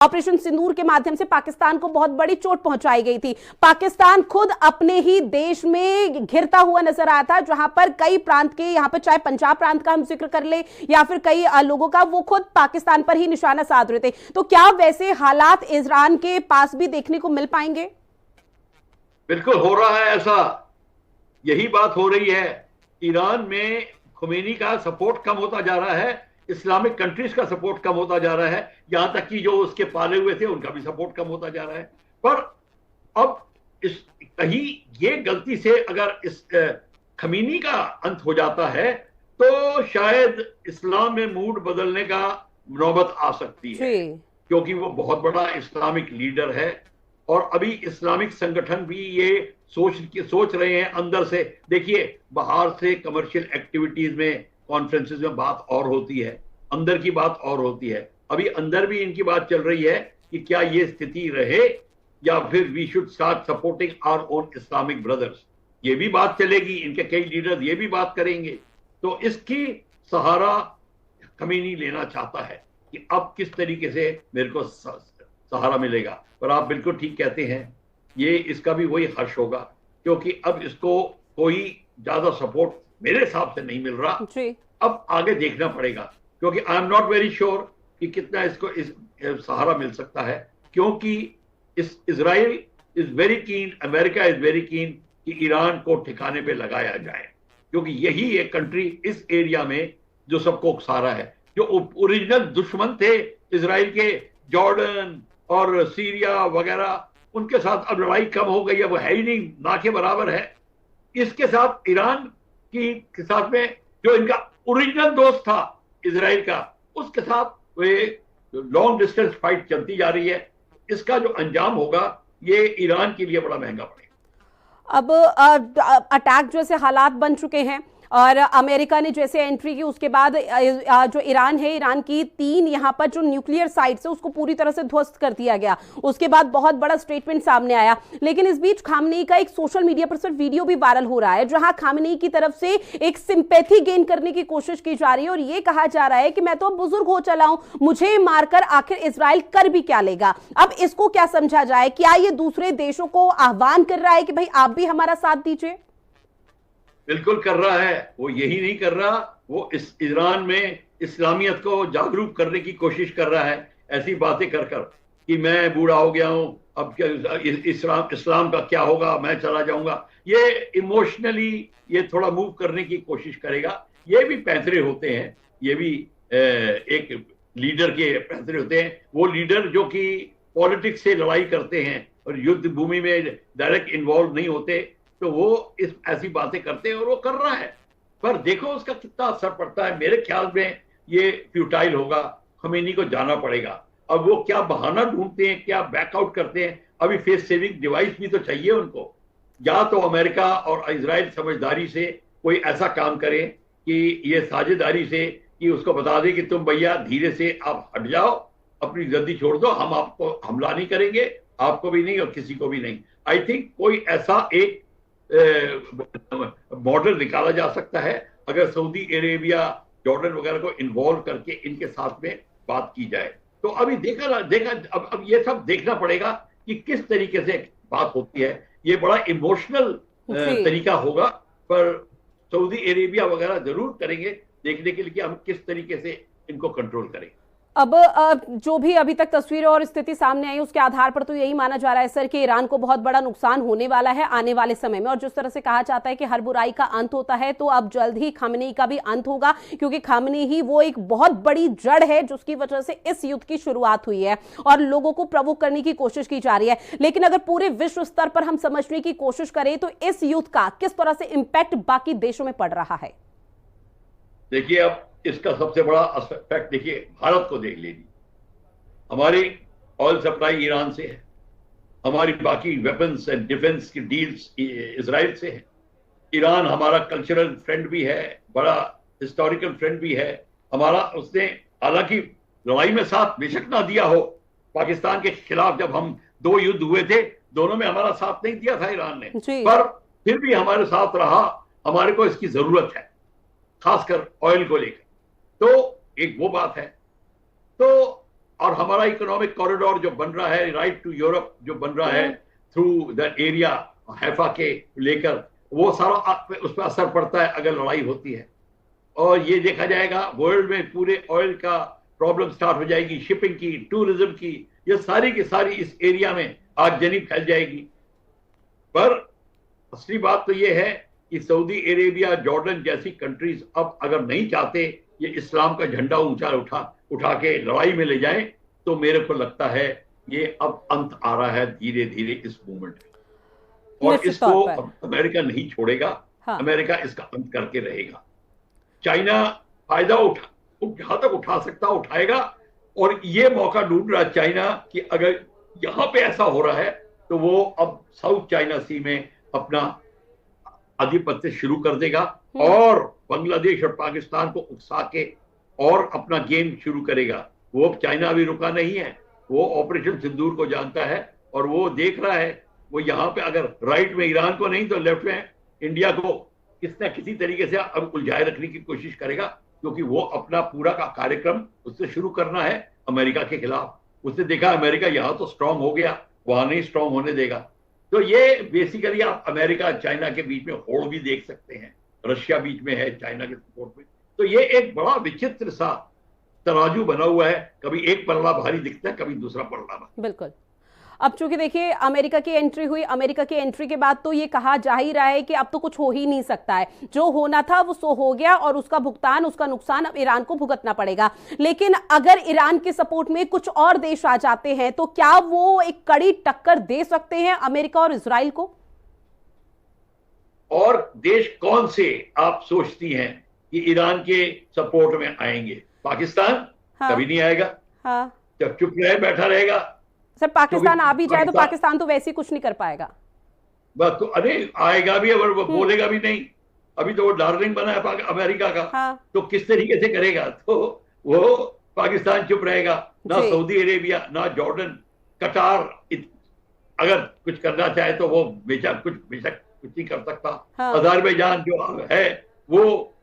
Operation सिंदूर के माध्यम से पाकिस्तान को बहुत बड़ी चोट पहुंचाई गई थी। पाकिस्तान खुद अपने ही देश में घिरता हुआ नजर आया था, जहां पर कई प्रांत के, यहां पर चाहे पंजाब प्रांत का हम जिक्र कर ले या फिर कई लोगों का, वो खुद पाकिस्तान पर ही निशाना साध रहे थे। तो क्या वैसे हालात ईरान के पास भी देखने को मिल पाएंगे? बिल्कुल हो रहा है ऐसा, यही बात हो रही है। ईरान में खुमैनी का सपोर्ट कम होता जा रहा है, इस्लामिक कंट्रीज का सपोर्ट कम होता जा रहा है, यहां तक कि जो उसके पाले हुए थे उनका भी सपोर्ट कम होता जा रहा है। पर अब इस कहीं ये गलती से अगर इस खमीनी का अंत हो जाता है तो शायद इस्लाम में मूड बदलने का नौबत आ सकती है, क्योंकि वो बहुत बड़ा इस्लामिक लीडर है और अभी इस्लामिक संगठन भी ये सोच रहे हैं अंदर से। देखिए, बाहर से कमर्शियल एक्टिविटीज में, कॉन्फ्रेंसेस में बात और होती है, अंदर की बात और होती है। अभी अंदर भी इनकी बात चल रही है कि क्या ये स्थिति रहे या फिर we should start supporting our own Islamic brothers. ये भी बात चलेगी, इनके कई लीडर्स ये भी बात करेंगे। तो इसकी सहारा खमीनी लेना चाहता है कि अब किस तरीके से मेरे को सहारा मिलेगा। पर आप बिल्कुल ठीक कहते हैं, ये इसका भी वही हर्ष होगा, क्योंकि अब इसको कोई ज्यादा सपोर्ट मेरे हिसाब से नहीं मिल रहा। अब आगे देखना पड़ेगा, क्योंकि I am not very sure कि कितना इसको इस सहारा मिल सकता है, क्योंकि Israel is very keen, America is very keen कि ईरान को ठिकाने पे लगाया जाए, क्योंकि यही एक कंट्री इस एरिया में जो सबको उकसारा है। जो ओरिजिनल दुश्मन थे इजराइल के, जॉर्डन और सीरिया वगैरह, उनके साथ अब लड़ाई कम हो गई है, वो है ही नहीं, ना के बराबर है। इसके साथ ईरान के साथ में जो इनका ओरिजिनल दोस्त था इजराइल का, उसके साथ वे लॉन्ग डिस्टेंस फाइट चलती जा रही है। इसका जो अंजाम होगा ये ईरान के लिए बड़ा महंगा पड़ेगा। अब अटैक जैसे हालात बन चुके हैं और अमेरिका ने जैसे एंट्री की, उसके बाद जो ईरान है, ईरान की 3 यहाँ पर जो न्यूक्लियर साइट्स है उसको पूरी तरह से ध्वस्त कर दिया गया। उसके बाद बहुत बड़ा स्टेटमेंट सामने आया। लेकिन इस बीच खामनेई का एक सोशल मीडिया पर सिर्फ वीडियो भी वायरल हो रहा है, जहां खामनेई की तरफ से एक सिंपैथी गेन करने की कोशिश की जा रही है और ये कहा जा रहा है कि मैं तो बुजुर्ग हो चला हूं, मुझे मारकर आखिर इजराइल कर भी क्या लेगा। अब इसको क्या समझा जाए? क्या ये दूसरे देशों को आह्वान कर रहा है कि भाई आप भी हमारा साथ दीजिए? बिल्कुल कर रहा है। वो यही नहीं कर रहा, वो इस ईरान में इस्लामियत को जागरूक करने की कोशिश कर रहा है, ऐसी बातें कर कर कि मैं बूढ़ा हो गया हूं, अब क्या इस्लाम का क्या होगा, मैं चला जाऊंगा। ये इमोशनली ये थोड़ा मूव करने की कोशिश करेगा। ये भी पैंतरे होते हैं, ये भी एक लीडर के पैंतरे होते हैं। वो लीडर जो कि पॉलिटिक्स से लड़ाई करते हैं और युद्ध भूमि में डायरेक्ट इन्वॉल्व नहीं होते, तो वो इस ऐसी बातें करते हैं और वो कर रहा है। पर देखो उसका कितना असर पड़ता है। मेरे ख्याल में ये फ्यूटाइल होगा, खमीनी को जाना पड़ेगा। अब वो क्या बहाना ढूंढते हैं, क्या बैकआउट करते हैं। अभी फेस सेविंग डिवाइस भी तो चाहिए उनको। या तो अमेरिका और इजराइल समझदारी से कोई ऐसा काम करें कि ये साझेदारी से कि उसको बता दें कि तुम भैया धीरे से आप हट जाओ, अपनी गद्दी छोड़ दो, हम आपको हमला नहीं करेंगे, आपको भी नहीं और किसी को भी नहीं। आई थिंक कोई ऐसा एक मॉडल निकाला जा सकता है, अगर सऊदी अरेबिया, जॉर्डन वगैरह को इन्वॉल्व करके इनके साथ में बात की जाए। तो अभी देखा अब ये सब देखना पड़ेगा कि किस तरीके से बात होती है। ये बड़ा इमोशनल तरीका होगा, पर सऊदी अरेबिया वगैरह जरूर करेंगे देखने के लिए कि हम किस तरीके से इनको कंट्रोल करें। अब जो भी अभी तक तस्वीरें और स्थिति सामने आई उसके आधार पर तो यही माना जा रहा है सर कि ईरान को बहुत बड़ा नुकसान होने वाला है आने वाले समय में। और जिस तरह से कहा जाता है कि हर बुराई का अंत होता है, तो अब जल्द ही खामनेई का भी अंत होगा, क्योंकि खामनेई ही वो एक बहुत बड़ी जड़ है जिसकी वजह से इस युद्ध की शुरुआत हुई है और लोगों को प्रोवोक करने की कोशिश की जा रही है। लेकिन अगर पूरे विश्व स्तर पर हम समझने की कोशिश करें तो इस युद्ध का किस तरह से इंपैक्ट बाकी देशों में पड़ रहा है? देखिए, अब इसका सबसे बड़ा इफेक्ट देखिए, भारत को देख लीजिए। हमारी ऑयल सप्लाई ईरान से है, हमारी बाकी वेपन्स एंड डिफेंस की डील्स इजराइल से है। ईरान हमारा कल्चरल फ्रेंड भी है, बड़ा हिस्टोरिकल फ्रेंड भी है हमारा। उसने हालांकि लड़ाई में साथ बेशक ना दिया हो, पाकिस्तान के खिलाफ जब हम 2 युद्ध हुए थे, दोनों में हमारा साथ नहीं दिया था ईरान ने, पर फिर भी हमारे साथ रहा। हमारे को इसकी जरूरत है, खासकर ऑयल को लेकर। तो एक वो बात है। तो और हमारा इकोनॉमिक कॉरिडोर जो बन रहा है, राइट टू यूरोप जो बन रहा है थ्रू दैट एरिया, हैफा के लेकर, वो सारा उस पर असर पड़ता है अगर लड़ाई होती है। और ये देखा जाएगा वर्ल्ड में पूरे ऑयल का प्रॉब्लम स्टार्ट हो जाएगी, शिपिंग की, टूरिज्म की, ये सारी की सारी इस एरिया में आगजनी फैल जाएगी। पर असली बात तो ये है कि सऊदी अरेबिया, जॉर्डन जैसी कंट्रीज अब अगर नहीं चाहते ये इस्लाम का झंडा ऊंचा उठा के लड़ाई में ले जाएं, तो मेरे को लगता है ये अब अंत आ रहा है धीरे धीरे इस मूवमेंट में, और इसको अमेरिका नहीं छोड़ेगा। हाँ। अमेरिका इसका अंत करके रहेगा। चाइना फायदा जहां तक उठा सकता उठाएगा, और ये मौका ढूंढ रहा है चाइना कि अगर यहां पे ऐसा हो रहा है तो वो अब साउथ चाइना सी में अपना आधिपत्य शुरू कर देगा और बांग्लादेश और पाकिस्तान को उकसा के और अपना गेम शुरू करेगा। वो चाइना अभी रुका नहीं है, वो ऑपरेशन सिंदूर को जानता है और वो देख रहा है, वो यहाँ पे अगर राइट में ईरान को नहीं तो लेफ्ट में इंडिया को किसी न किसी तरीके से अब उलझाए रखने की कोशिश करेगा, क्योंकि वो अपना पूरा का कार्यक्रम उससे शुरू करना है अमेरिका के खिलाफ। उसने देखा अमेरिका यहाँ तो स्ट्रांग हो गया, वहां नहीं स्ट्रांग होने देगा। तो ये बेसिकली आप अमेरिका चाइना के बीच में होड़ भी देख सकते हैं, रशिया बीच में है चाइना के सपोर्ट में। तो ये एक बड़ा विचित्र सा तराजू बना हुआ है, कभी एक पल्ला भारी दिखता है, कभी दूसरा पल्ला भारी। बिल्कुल। अब चूंकि देखिए अमेरिका की एंट्री हुई, अमेरिका की एंट्री के बाद तो ये कहा जा ही रहा है कि अब तो कुछ हो ही नहीं सकता है, जो होना था वो सो हो गया और उसका भुगतान, उसका नुकसान अब ईरान को भुगतना पड़ेगा। लेकिन अगर ईरान के सपोर्ट में कुछ और देश आ जाते हैं तो क्या वो एक कड़ी टक्कर दे सकते हैं अमेरिका और इजराइल को? और देश कौन से आप सोचती हैं कि ईरान के सपोर्ट में आएंगे? पाकिस्तान? हाँ। कभी नहीं आएगा। हाँ। जब चुप रहे बैठा रहेगा। सर पाकिस्तान आ भी जाए तो पाकिस्तान तो वैसे ही कुछ नहीं कर पाएगा। बस तो अरे आएगा भी और वो बोलेगा भी नहीं। अभी तो वो डार्लिंग बना है अमेरिका का। हाँ। तो किस तरीके से करेगा? तो वो पाकिस्तान चुप रहेगा, ना सऊदी अरेबिया, ना जॉर्डन, कतार अगर कुछ करना चाहे तो वो बेशक कुछ नहीं कर सकता। हाँ। अजरबैजान जो है वो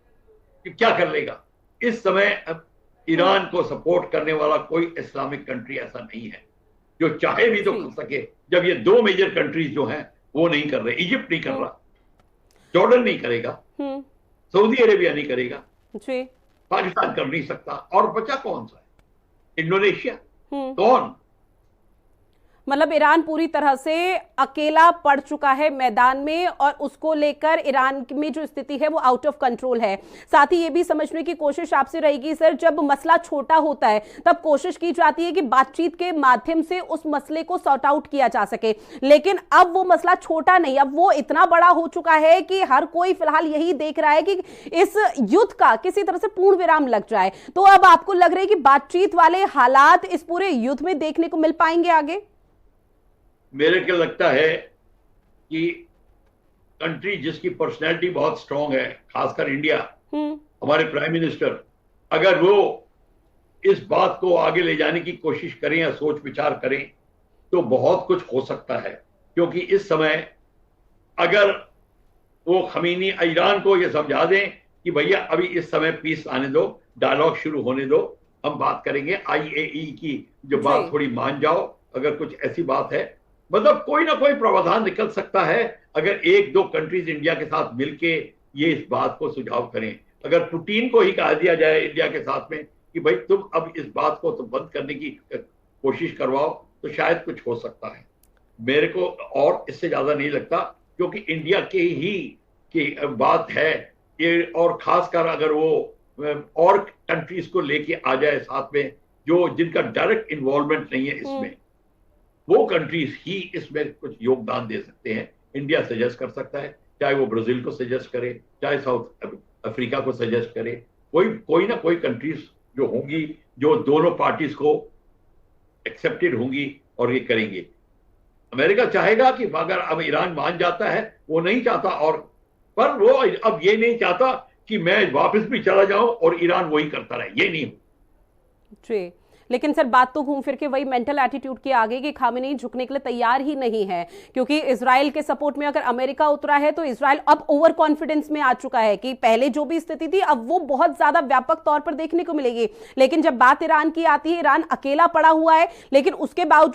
क्या कर लेगा? इस समय ईरान को सपोर्ट करने वाला कोई इस्लामिक कंट्री ऐसा नहीं है जो चाहे भी तो कर सके, जब ये दो मेजर कंट्रीज जो हैं वो नहीं कर रहे। इजिप्ट नहीं कर रहा, जॉर्डन नहीं करेगा, सऊदी अरेबिया नहीं करेगा, पाकिस्तान कर नहीं सकता, और बचा कौन सा है? इंडोनेशिया। कौन? मतलब ईरान पूरी तरह से अकेला पड़ चुका है मैदान में और उसको लेकर ईरान में जो स्थिति है वो आउट ऑफ कंट्रोल है। साथ ही ये भी समझने की कोशिश आपसे रहेगी सर, जब मसला छोटा होता है तब कोशिश की जाती है कि बातचीत के माध्यम से उस मसले को सॉर्ट आउट किया जा सके, लेकिन अब वो मसला छोटा नहीं, अब वो इतना बड़ा हो चुका है कि हर कोई फिलहाल यही देख रहा है कि इस युद्ध का किसी तरह से पूर्ण विराम लग जाए। तो अब आपको लग रहा है कि बातचीत वाले हालात इस पूरे युद्ध में देखने को मिल पाएंगे आगे? मेरे को लगता है कि कंट्री जिसकी पर्सनैलिटी बहुत स्ट्रांग है, खासकर इंडिया, हमारे प्राइम मिनिस्टर, अगर वो इस बात को आगे ले जाने की कोशिश करें या सोच विचार करें तो बहुत कुछ हो सकता है। क्योंकि इस समय अगर वो खमीनी ईरान को ये समझा दें कि भैया अभी इस समय पीस आने दो, डायलॉग शुरू होने दो, हम बात करेंगे, IAEA की जो बात थोड़ी मान जाओ, अगर कुछ ऐसी बात है, मतलब कोई ना कोई प्रावधान निकल सकता है अगर एक दो कंट्रीज इंडिया के साथ मिलके ये इस बात को सुझाव करें। अगर पुतिन को ही कहा दिया जाए इंडिया के साथ में कि भाई तुम अब इस बात को तो बंद करने की कोशिश करवाओ, तो शायद कुछ हो सकता है। मेरे को और इससे ज्यादा नहीं लगता, क्योंकि इंडिया के ही की बात है ये, और खासकर अगर वो और कंट्रीज को लेके आ जाए साथ में जो जिनका डायरेक्ट इन्वॉल्वमेंट नहीं है इसमें, वो कंट्रीज ही इसमें कुछ योगदान दे सकते हैं। इंडिया सजेस्ट कर सकता है, चाहे वो ब्राजील को सजेस्ट करे, चाहे साउथ अफ्रीका को सजेस्ट करे, कोई ना कोई कंट्रीज जो होंगी जो दोनों पार्टीज को एक्सेप्टेड होंगी और ये करेंगे। अमेरिका चाहेगा कि अगर अब ईरान मान जाता है, वो नहीं चाहता, और पर वो अब ये नहीं चाहता कि मैं वापस भी चला जाऊं और ईरान वही करता रहे, ये नहीं। जी लेकिन सर बात तो घूम फिर के वही मेंटल एटीट्यूड की आ गई कि खामेनी झुकने के लिए तैयार ही नहीं है, क्योंकि इजराइल के सपोर्ट में अगर अमेरिका उतरा है तो इजराइल अब ओवर कॉन्फिडेंस में आ चुका है कि पहले जो भी स्थिति थी अब वो बहुत ज्यादा व्यापक तौर पर देखने को मिलेगी। लेकिन जब बात ईरान की आती है, ईरान अकेला पड़ा हुआ है, लेकिन उसके बावजूद